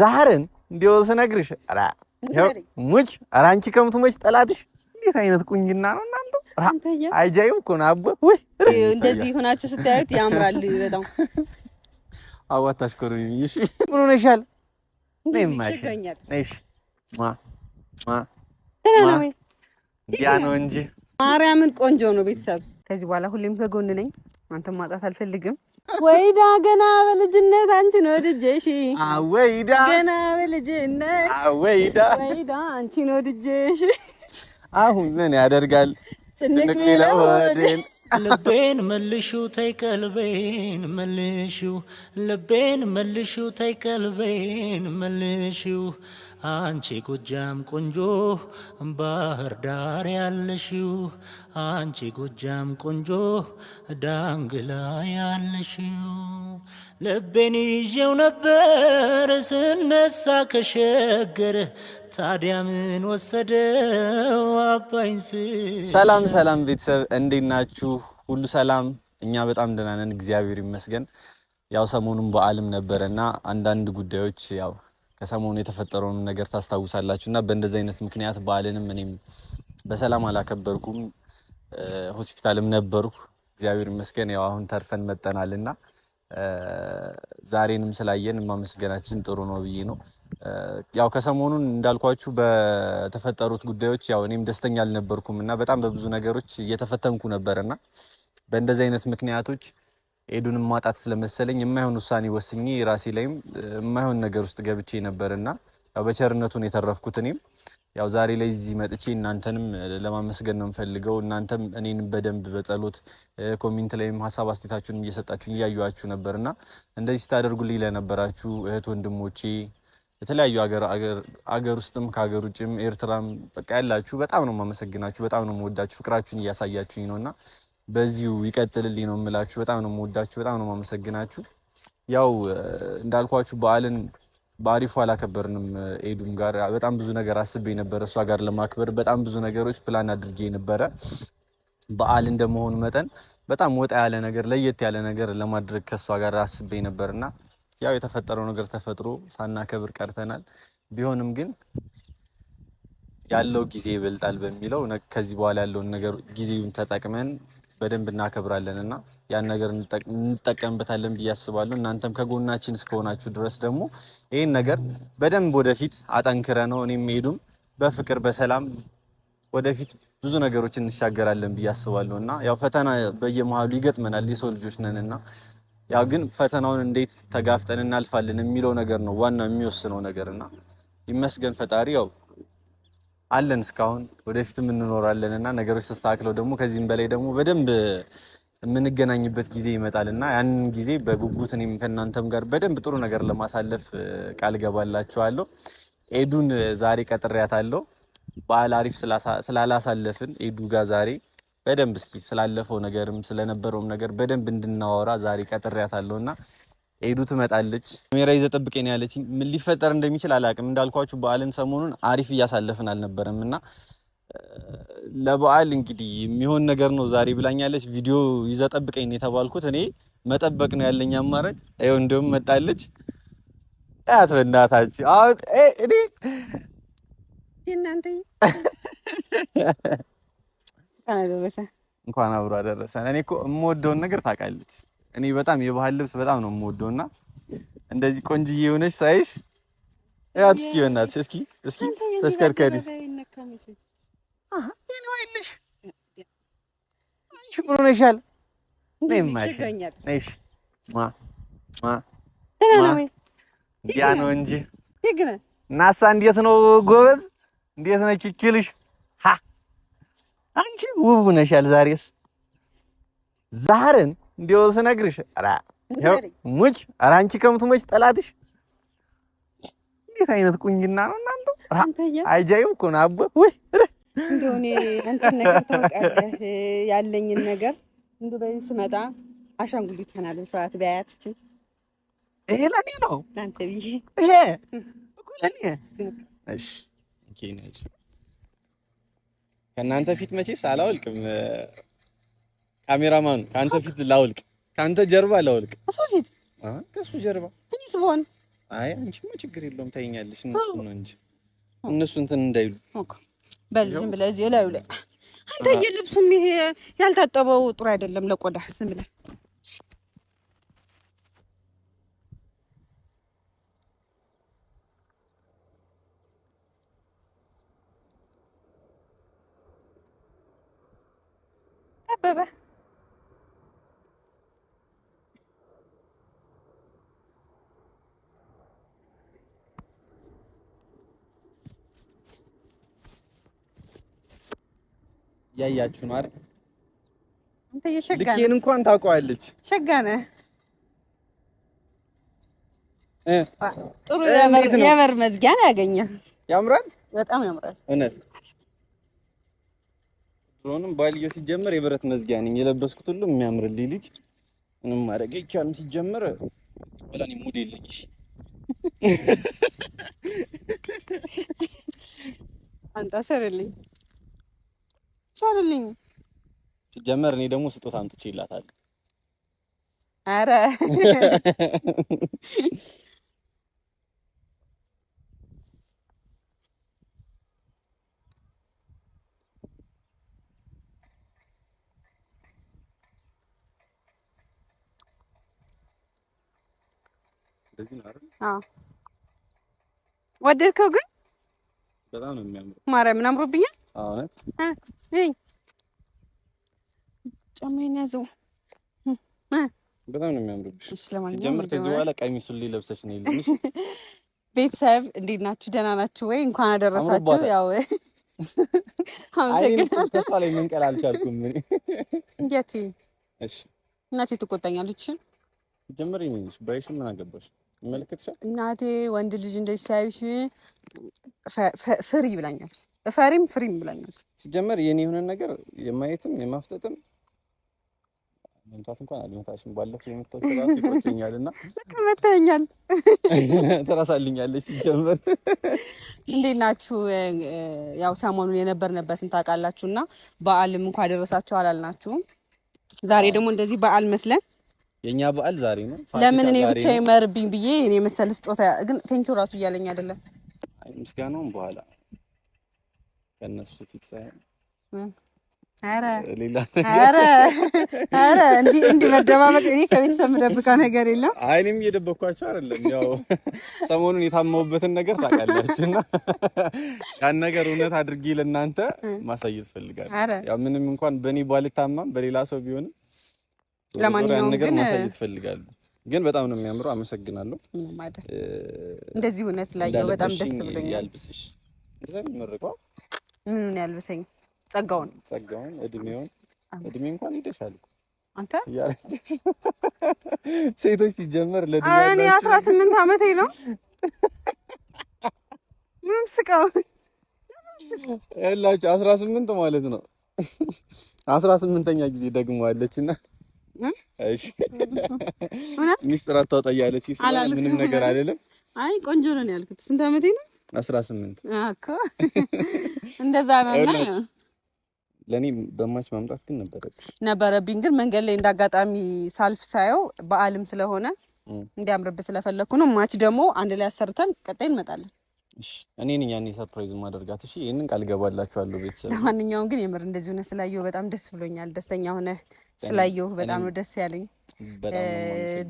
ዛሬን እንዲያው ስነግርሽ አራ ሙች አራ አንቺ ከምትመጭ ጠላትሽ እንዴት አይነት ቁንጅና ነው እናንተ አይጃዩ እኮ ነው አቦ ወይ እንደዚህ ሆናችሁ ስታዩት ያምራል በጣም አዋታሽኮሩ እሺ ምን ሆነሻል ነይማሽ ነይሽ ያ ነው እንጂ ማርያምን ቆንጆ ነው ቤተሰብ ከዚህ በኋላ ሁሌም ከጎን ነኝ አንተም ማጣት አልፈልግም ወይዳ ገና በልጅነት አንቺን ወድጄሽ ወይዳ ገና በልጅነት ወይዳ አንቺን ወድጄሽ አሁን ምን ያደርጋል ጭንቅ ሊለወደን ልቤን መልሹ ተይ ቀልቤን መልሹ ልቤን መልሹ ተይ ቀልቤን መልሹ አንቺ ጎጃም ቆንጆ ባህር ዳር ያለሽው አንቺ ጎጃም ቆንጆ ዳንግላ ያለሽው ልቤን ይዤው ነበር ስነሳ ከሸገር ታዲያ ምን ወሰደው አባይን ሰላም ሰላም ቤተሰብ እንዴት ናችሁ ሁሉ ሰላም እኛ በጣም ደህና ነን እግዚአብሔር ይመስገን ያው ሰሞኑን በዓልም ነበርና አንዳንድ ጉዳዮች ያው ከሰሞኑ የተፈጠረውን ነገር ታስታውሳላችሁና በእንደዚህ አይነት ምክንያት በዓልንም እኔም በሰላም አላከበርኩም ሆስፒታልም ነበርኩ እግዚአብሔር ይመስገን ያው አሁን ተርፈን መጠናልና ዛሬንም ስላየን ማመስገናችን ጥሩ ነው ብዬ ነው ያው ከሰሞኑን እንዳልኳችሁ በተፈጠሩት ጉዳዮች ያው እኔም ደስተኛ አልነበርኩምና በጣም በብዙ ነገሮች እየተፈተንኩ ነበርና በእንደዚህ አይነት ምክንያቶች ኤዱንም ማጣት ስለመሰለኝ የማይሆን ውሳኔ ወስኜ ራሴ ላይም የማይሆን ነገር ውስጥ ገብቼ ነበርና ያው በቸርነቱን የተረፍኩት እኔም ያው ዛሬ ላይ እዚህ መጥቼ እናንተንም ለማመስገን ነው ፈልገው እናንተም እኔን በደንብ በጸሎት ኮሜንት ላይም ሐሳብ አስተያየታችሁን እየሰጣችሁኝ እያዩአችሁ ነበርና እንደዚህ ታደርጉልኝ ለነበራችሁ እህት ወንድሞቼ የተለያዩ አገር ውስጥም ከሀገር ውጭም ኤርትራም በቃ ያላችሁ በጣም ነው ማመሰግናችሁ በጣም ነው የምወዳችሁ ፍቅራችሁን እያሳያችሁኝ ነውና በዚሁ ይቀጥልልኝ ነው የምላችሁ በጣም ነው የምወዳችሁ በጣም ነው ማመሰግናችሁ ያው እንዳልኳችሁ በዓልን ባሪፉ አላከበርንም ኤዱም ጋር በጣም ብዙ ነገር አስቤ ነበር እሷ ጋር ለማክበር በጣም ብዙ ነገሮች ፕላን አድርጌ ነበር በዓል እንደመሆኑ መጠን በጣም ወጣ ያለ ነገር ለየት ያለ ነገር ለማድረግ ከሷ ጋር አስቤ ነበርና ያው የተፈጠረው ነገር ተፈጥሮ ሳናከብር ቀርተናል ቢሆንም ግን ያለው ጊዜ ይበልጣል በሚለው ከዚህ በኋላ ያለው ነገር ጊዜውን ተጠቅመን በደንብ እናከብራለንና ያን ነገር እንጠቀምበታለን ብያስባለሁ እናንተም ከጎናችን እስከሆናችሁ ድረስ ደግሞ ይሄን ነገር በደንብ ወደፊት አጠንክረ ነው እኔም ሄዱም በፍቅር በሰላም ወደፊት ብዙ ነገሮችን እንሻገራለን ብያስባለሁና ያው ፈተና በየመሃሉ ይገጥመናል የሰው ልጆች ነንና ያው ግን ፈተናውን እንዴት ተጋፍጠን እናልፋለን የሚለው ነገር ነው ዋናው የሚወስነው ነገርና ይመስገን ፈጣሪ ያው አለን እስካሁን ወደፊትም እንኖራለንና ነገሮች ተስተካክለው ደግሞ ከዚህም በላይ ደግሞ በደንብ የምንገናኝበት ጊዜ ይመጣልና ያን ጊዜ በጉጉት እኔም ከእናንተም ጋር በደንብ ጥሩ ነገር ለማሳለፍ ቃል ገባላችኋለሁ ኤዱን ዛሬ ቀጥሬያታለሁ በዓል አሪፍ ስላላሳለፍን ኤዱ ጋር ዛሬ በደንብ እስኪ ስላለፈው ነገርም ስለነበረውም ነገር በደንብ እንድናወራ ዛሬ ቀጥሬያታለሁና ኤዱ ትመጣለች ካሜራ ይዘህ ጠብቀኝ ያለችኝ ምን ሊፈጠር እንደሚችል አላቅም እንዳልኳችሁ በዓልን ሰሞኑን አሪፍ እያሳለፍን አልነበረምና ለበዓል እንግዲህ የሚሆን ነገር ነው ዛሬ ብላኛለች ቪዲዮ ይዘህ ጠብቀኝ የተባልኩት እኔ መጠበቅ ነው ያለኝ አማራጭ አይው እንደውም መጣለች አት በእናታችሁ አሁን እኔ እናንተ እንኳን አብሮ አደረሰን እኔ እኮ የምወደውን ነገር ታውቃለች እኔ በጣም የባህል ልብስ በጣም ነው የምወደውና እንደዚህ ቆንጅዬ ሆነሽ ሳይሽ ያት እስኪ በእናትሽ እስኪ ተሽከርከሪስ እኔ ወይልሽ አንቺ ምን ሆነሻል ነይማሽ ነይሽ ያ ነው እንጂ ናሳ እንዴት ነው ጎበዝ እንዴት ነው ኪኪልሽ አንቺ ውብ ነሻል ዛሬስ ዛሬን እንዲያው ስነግርሽ አራ ሙች አራ አንቺ ከምትመጭ ጠላትሽ እንዴት አይነት ቁንጅና ነው እናንተ አይጃዩ እኮ ነው አቦ ወይ እንደሆነ አንተ ነገር ታውቃለህ ያለኝን ነገር እንዱ በዚህ ስመጣ አሻንጉሊት ሆናለሁ ሰዓት በያትቺ ይሄ ለኔ ነው አንተ ቢዬ ይሄ እኮ ለኔ እሺ ኦኬ ከናንተ ፊት መቼስ አላውልቅም ካሜራማን ካንተ ፊት ላውልቅ ካንተ ጀርባ ላውልቅ እሱ ፊት ከሱ ጀርባ እኔስ ቦን አይ አንቺማ ችግር የለውም ታይኛለሽ። እነሱ ነው እንጂ እነሱ እንትን እንዳይሉ በል ዝም ብለህ እዚህ ላይ አንተ የልብሱም ይሄ ያልታጠበው ጥሩ አይደለም ለቆዳህ። ዝም ብለህ ጠበበ። ያያችሁ ነው አይደል? አንተ የሸጋ ልኬን እንኳን ታውቀዋለች። ሸጋ ነህ። ጥሩ የበር መዝጊያ ነው ያገኘህ። ያምራል፣ በጣም ያምራል። እውነት ድሮንም ባልየው ሲጀመር የብረት መዝጊያ ነኝ የለበስኩት ሁሉ የሚያምርልኝ ልጅ ምንም ማድረግ አይቻልም። ሲጀመር ወላኒ ሞዴል ልጅ አንተ ሰርልኝ ሲጀመር እኔ ደግሞ ስጦታ አምጥቼላታለሁ። አረ ወደድከው? ግን በጣም ነው የሚያምረው። ማርያምን አምሮብኛል። አሁን ጫማዬን ያዘው። በጣም ነው የሚያምርብሽ። ሲጀምር ከዚህ በኋላ ቀሚሱን ለብሰሽ ነው ይልሽ። ቤተሰብ እንዴት ናችሁ? ደህና ናችሁ ወይ? እንኳን አደረሳችሁ። ያው አመሰግናለሁ። ተስፋ ላይ መንቀል አልቻልኩም እኔ። እንዴት? እሺ እናቴ ትቆጣኛለች። ሲጀምር ይሄንሽ ባይሽ ምን አገባሽ? መልከትሽ እናቴ ወንድ ልጅ እንደዚህ ሳይሽ ፍሪ ብላኛለች። ፍሪም ብላኛለች። ሲጀምር የኔ የሆነ ነገር የማየትም የማፍጠጥም መምታት እንኳን አልመታሽም። ባለፈው የምትወጣው ራሱ ይቆጨኛልና ከመተኛል ተራሳልኛለች። ሲጀምር እንዴት ናችሁ? ያው ሰሞኑን የነበርንበትን ታውቃላችሁና በዓልም እንኳን አደረሳችሁ አላልናችሁም። ዛሬ ደግሞ እንደዚህ በዓል መስለን የኛ በዓል ዛሬ ነው። ለምን እኔ ብቻ ይመርብኝ ብዬ እኔ መሰል ስጦታ ግን ቴንኪው ራሱ እያለኝ አይደለም። አይ ምስጋናውን በኋላ ከነሱ ፊት ሳይሆን ኧረ እንዲህ መደባበቅ እኔ ከቤተሰብ የምደብቀው ነገር የለም። አይ እኔም እየደበኳቸው አይደለም። ያው ሰሞኑን የታመሙበትን ነገር ታውቃላችሁና ያን ነገር እውነት አድርጌ ለእናንተ ማሳየት ፈልጋለሁ። ያው ምንም እንኳን በእኔ ባልታማም በሌላ ሰው ቢሆንም ለማንኛውም ነገር ማሳየት ፈልጋለሁ። ግን በጣም ነው የሚያምረው። አመሰግናለሁ። ምንም አይደል። እንደዚህ እውነት ስላየው በጣም ደስ ብሎኛል። ያልብስሽ እዛም ይመረቀው ምኑን ያልብሰኝ? ጸጋውን እድሜ እንኳን ይደሻል አንተ ያረችሽ ሴቶች ሲጀመር ለድሜ እኔ 18 ዓመቴ ነው። ምንም ስቃው ያላችሁ 18 ማለት ነው። 18ኛ ጊዜ ደግሞ አለችና እሺ ሚስጥር አታውጣያለች ይስማል። ምንም ነገር አይደለም። አይ ቆንጆ ነው ያልኩት። ስንት ዓመቴ ነው? 18 እኮ እንደዛ ነው። ለኔ በማች ማምጣት ግን ነበረብኝ ግን መንገድ ላይ እንዳጋጣሚ ሳልፍ ሳየው በዓልም ስለሆነ እንዲያምርብ ስለፈለኩ ነው። ማች ደግሞ አንድ ላይ አሰርተን ቀጣይ እንመጣለን። እሺ እኔ ነኝ ያኔ ሰርፕራይዝ ማደርጋት። እሺ ይሄንን ቃል ገባላችኋለሁ ቤተሰብ። ለማንኛውም ግን የምር እንደዚህ ሆነ ስላየው በጣም ደስ ብሎኛል። ደስተኛ ሆነ ስላየው በጣም ነው ደስ ያለኝ።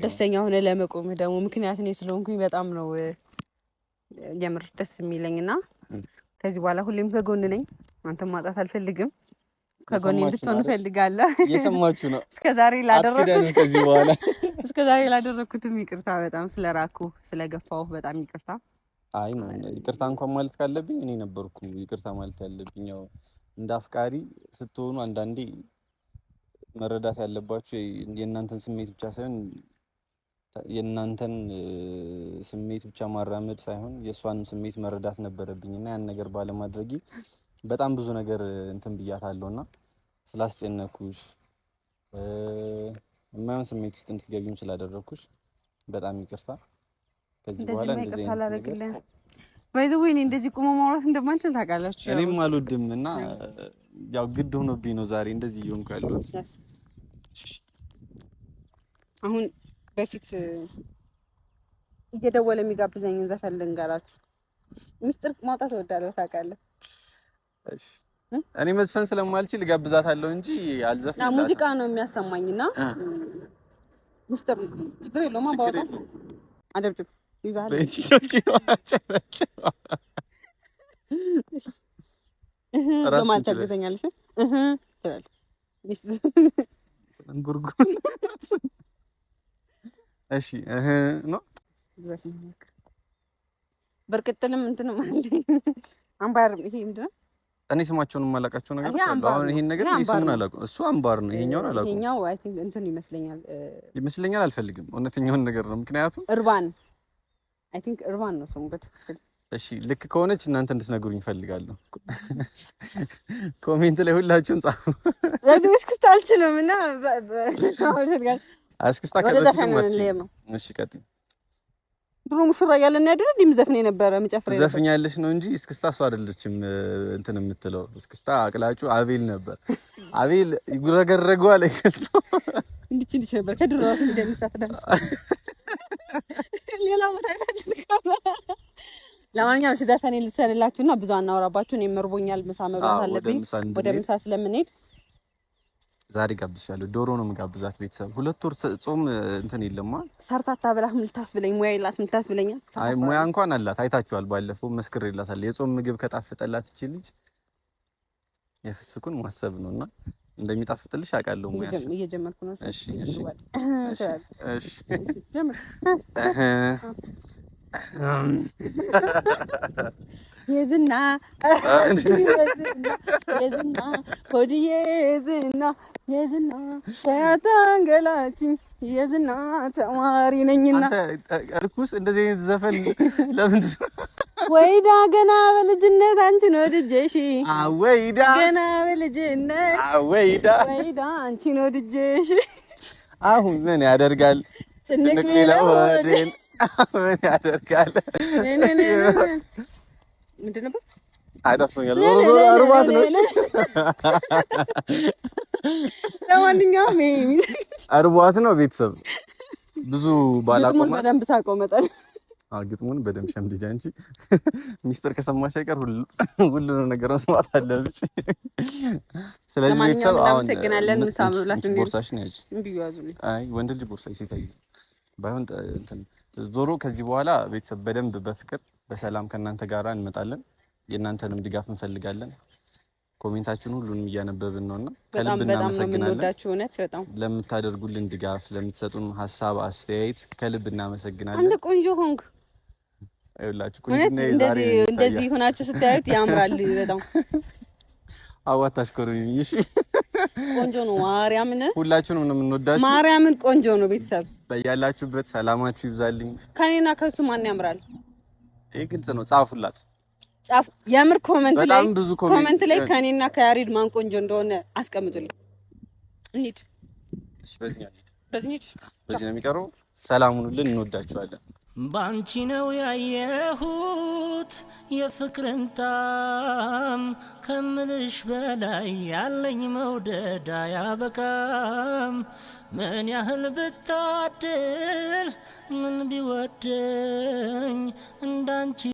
ደስተኛ ሆነ ለመቆም ደግሞ ምክንያት እኔ ስለሆንኩኝ በጣም ነው የምር ደስ የሚለኝና ከዚህ በኋላ ሁሌም ከጎን ነኝ። አንተም ማጣት አልፈልግም። ከጎኔ እንድትሆን እፈልጋለሁ። እየሰማችሁ ነው። እስከዛሬ ላደረኩትም ይቅርታ፣ በጣም ስለራኩ ስለገፋው በጣም ይቅርታ። አይ ነው ይቅርታ እንኳን ማለት ካለብኝ እኔ ነበርኩ ይቅርታ ማለት ያለብኝ። ያው እንደ አፍቃሪ ስትሆኑ አንዳንዴ መረዳት ያለባችሁ የእናንተን ስሜት ብቻ ሳይሆን የእናንተን ስሜት ብቻ ማራመድ ሳይሆን የእሷንም ስሜት መረዳት ነበረብኝና ያን ነገር ባለማድረጊ በጣም ብዙ ነገር እንትን ብያታለሁና ስላስጨነኩሽ የማይሆን ስሜት ውስጥ እንድትገቢም ስላደረኩሽ በጣም ይቅርታ። ከዚህ በኋላ እንደዚህ ነገር ባይዘው እኔ እንደዚህ ቆሞ ማውራት እንደማንችል ታውቃላችሁ። እኔም አልወድም እና ያው ግድ ሆኖብኝ ነው ዛሬ እንደዚህ እየሆንኩ ያለሁት። አሁን በፊት እየደወለ የሚጋብዘኝን ዘፈን ልንገራችሁ። ሚስጥር ማውጣት እወዳለሁ ታውቃለህ። እሺ እኔ መዝፈን ስለማልችል ጋብዛታለሁ እንጂ አልዘፍንም። ሙዚቃ ነው የሚያሰማኝና ሚስጥር ችግር የለውም። አባውጣ አጀብጅብ ይዛል በማን ታገዘኛለሽ? ትላለች እንጉርጉር። እሺ ነው በርቅጥልም እንትን ማለት አምባር ይሄ ምንድን ነው? እኔ ስማቸውን የማላውቃቸው ነገሮች አሉ። አሁን ይሄን ነገር ስሙን አላውቅም። እሱ አምባር ነው፣ ይሄኛውን አላውቅም። ይሄኛው አይ ቲንክ እንትን ይመስለኛል። አልፈልግም። እውነተኛውን ነገር ነው። ምክንያቱም እርባን አይ ቲንክ እርባን ነው ስሙ በትክክል። እሺ ልክ ከሆነች እናንተ እንድትነግሩኝ እፈልጋለሁ። ኮሜንት ላይ ሁላችሁም ጻፉ። እስክስታ አልችልም እና እስክስታ ከዘፈን ነው። እሺ ቀጥይ። ድሮ ሙሽራ እያለን አይደል እንደምዘፍን የነበረ መጨፈር ነበር። ዘፍኛለሽ ነው እንጂ እስክስታ እሷ አይደለችም እንትን የምትለው። እስክስታ አቅላጩ አቤል ነበር። አቤል ይጉረገረገዋል አይገልጾ እንዲች ነበር ከድሮ ራሱ እንደሚሳት ዳንስ ሌላ ቦታ አይታችሁ ተካማ። ለማንኛውም እሺ ዘፈኔ ልሰልላችሁና ብዙ አናወራባችሁ። እኔ መርቦኛል፣ ምሳ መብላት አለብኝ። ወደ ምሳ ስለምንሄድ ዛሬ ጋብዣለሁ። ዶሮ ነው የምጋብዛት። ቤተሰብ 2 ወር ጾም እንትን የለማ ሰርታታ ብላህ ምልታስብለኝ ሙያ ይላት ምልታስብለኛ። አይ ሙያ እንኳን አላት። አይታችኋል፣ ባለፈው መስክሬላታለሁ። የጾም ምግብ ከጣፈጠላት እቺ ልጅ የፍስኩን ማሰብ ነውና እንደሚጣፍጥልሽ አውቃለሁ። ሙያ እየጀመርኩ ነው። እሺ እሺ እሺ ጀምር። የዝና ሆድዬ የዝና ተያታንገላችኝ የዝና ተማሪ ነኝና። እርኩስ እንደዚህ አይነት ዘፈን ለምንድን ነው? ወይዳ ገና በልጅነት አንቺን ወድጄሽ፣ ወይዳ ገና በልጅነት ወይዳ አንቺን ወድጄሽ፣ አሁን ምን ያደርጋል ጭንቅ ቢለው ሆዴን ምን ያደርጋል? ምንድን ነበር? አይጠፍቶኛል። አርባት ነው። ለማንኛውም አርባት ነው። ቤተሰብ ብዙ ባላቆማ በደንብ ሳቆመጣል። ግጥሙን በደንብ ሸምድጃ እንጂ ሚስጥር ከሰማሽ አይቀር ሁሉንም ነገር መስማት አለብሽ። ስለዚህ ቤተሰብ አሁን ቦርሳሽን ያዥ። አይ ወንድ ልጅ ቦርሳ ሴት አይዝ ባይሆን እንትን ዞሮ ከዚህ በኋላ ቤተሰብ በደንብ በፍቅር በሰላም ከእናንተ ጋር እንመጣለን። የእናንተንም ድጋፍ እንፈልጋለን። ኮሜንታችሁን ሁሉንም እያነበብን ነውና ከልብ እናመሰግናለን። ለምታደርጉልን ድጋፍ፣ ለምትሰጡን ሀሳብ አስተያየት ከልብ እናመሰግናለን። አንተ ቆንጆ ሆንክ። አይውላችሁ ቆንጆ ዛሬ እንደዚህ ሆናችሁ ስታዩት ያምራል በጣም። አዋታሽ ኮሩኝ። እሺ ቆንጆ ነው። ማርያምን ሁላችሁንም ነው የምንወዳችሁ። ማርያምን ቆንጆ ነው። ቤተሰብ በያላችሁበት ሰላማችሁ ይብዛልኝ። ከኔና ከሱ ማን ያምራል? ይሄ ግልጽ ነው። ጻፉላት፣ ጻፉ። የምር ኮሜንት ላይ ከኔና ከያሬድ ማን ቆንጆ እንደሆነ አስቀምጡልኝ። እንሂድ። እሺ በዚህ ነው የሚቀረው። ሰላሙን ሁሉ እንወዳችኋለን። ባንቺ ነው ያየሁት የፍቅርን ጣም ከምልሽ በላይ ያለኝ መውደድ አያበቃም። ምን ያህል ብታድል ምን ቢወደኝ እንዳንቺ